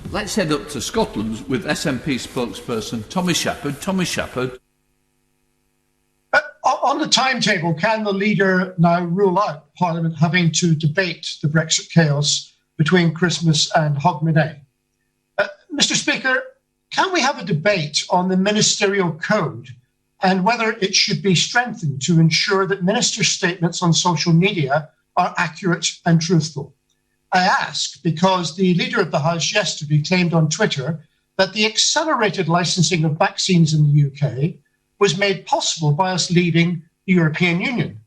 Let's head up to Scotland with SNP spokesperson Tommy Sheppard. Tommy Sheppard. On the timetable, can the leader now rule out Parliament having to debate the Brexit chaos between Christmas and Hogmanay? Mr. Speaker, can we have a debate on the ministerial code and whether it should be strengthened to ensure that ministers' statements on social media are accurate and truthful? I ask because the Leader of the House yesterday claimed on Twitter that the accelerated licensing of vaccines in the UK was made possible by us leaving the European Union.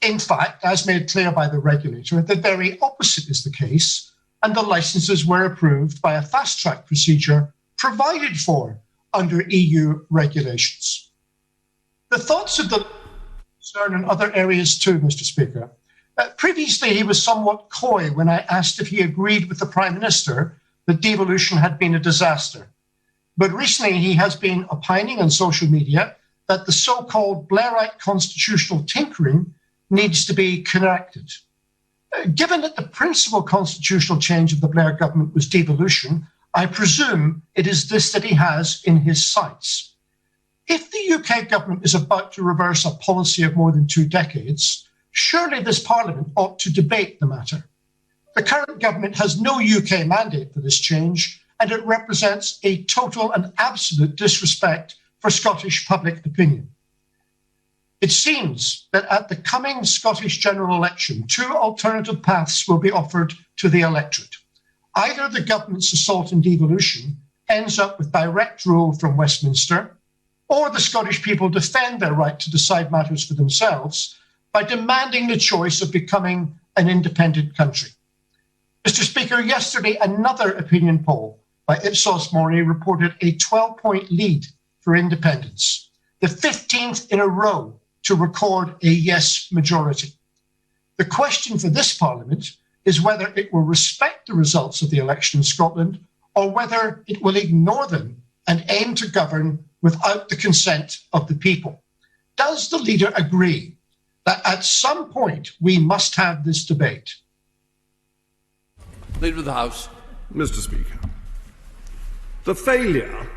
In fact, as made clear by the regulator, the very opposite is the case, and the licenses were approved by a fast-track procedure provided for under EU regulations. The thoughts of the concern in other areas too, Mr. Speaker. Previously, he was somewhat coy when I asked if he agreed with the Prime Minister that devolution had been a disaster. But recently, he has been opining on social media that the so-called Blairite constitutional tinkering needs to be corrected. Given that the principal constitutional change of the Blair government was devolution, I presume it is this that he has in his sights. If the UK government is about to reverse a policy of more than 2 decades, surely this Parliament ought to debate the matter. The current government has no UK mandate for this change, and it represents a total and absolute disrespect for Scottish public opinion. It seems that at the coming Scottish general election, 2 alternative paths will be offered to the electorate. Either the government's assault and devolution ends up with direct rule from Westminster, or the Scottish people defend their right to decide matters for themselves by demanding the choice of becoming an independent country. Mr. Speaker, yesterday another opinion poll by Ipsos Mori reported a 12-point lead for independence, the 15th in a row to record a yes majority. The question for this Parliament is whether it will respect the results of the election in Scotland or whether it will ignore them and aim to govern without the consent of the people. Does the leader agree that at some point we must have this debate? Leader of the House. Mr. Speaker, the failure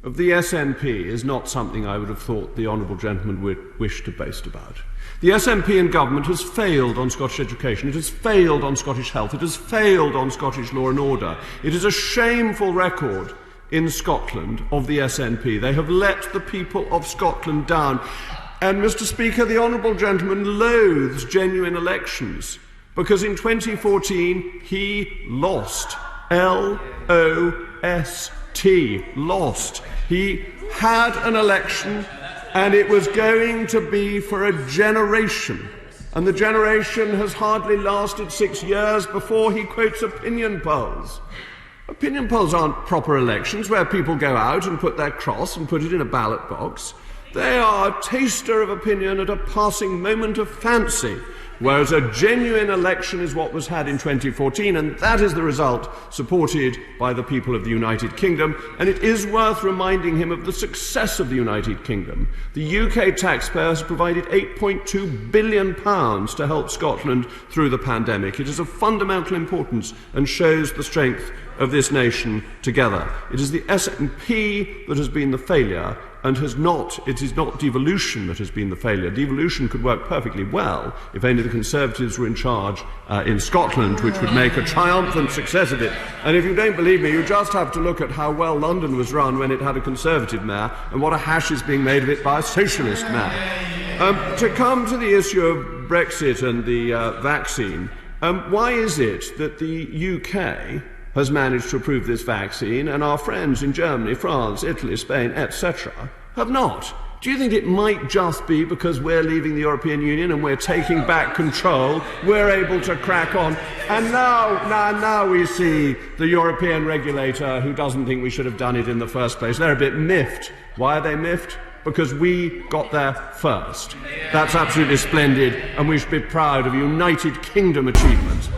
of the SNP is not something I would have thought the honourable gentleman would wish to boast about. The SNP and government has failed on Scottish education, it has failed on Scottish health, it has failed on Scottish law and order. It is a shameful record in Scotland of the SNP. They have let the people of Scotland down. And, Mr. Speaker, the honourable gentleman loathes genuine elections because in 2014 he lost. L.O.S.T. Lost. He had an election and it was going to be for a generation. And the generation has hardly lasted 6 years before he quotes opinion polls. Opinion polls aren't proper elections where people go out and put their cross and put it in a ballot box. They are a taster of opinion at a passing moment of fancy, whereas a genuine election is what was had in 2014, and that is the result supported by the people of the United Kingdom, and it is worth reminding him of the success of the United Kingdom. The UK taxpayer has provided £8.2 billion to help Scotland through the pandemic. It is of fundamental importance and shows the strength of this nation together. It is the SNP that has been the failure, and it is not devolution that has been the failure. Devolution could work perfectly well if only the Conservatives were in charge in Scotland, which would make a triumphant success of it. And if you don't believe me, you just have to look at how well London was run when it had a Conservative mayor and what a hash is being made of it by a Socialist mayor. To come to the issue of Brexit and the vaccine, why is it that the UK has managed to approve this vaccine and our friends in Germany, France, Italy, Spain, etc. have not? Do you think it might just be because we're leaving the European Union and we're taking back control, we're able to crack on, and now we see the European regulator who doesn't think we should have done it in the first place? They're a bit miffed. Why are they miffed? Because we got there first. That's absolutely splendid, and we should be proud of United Kingdom achievements.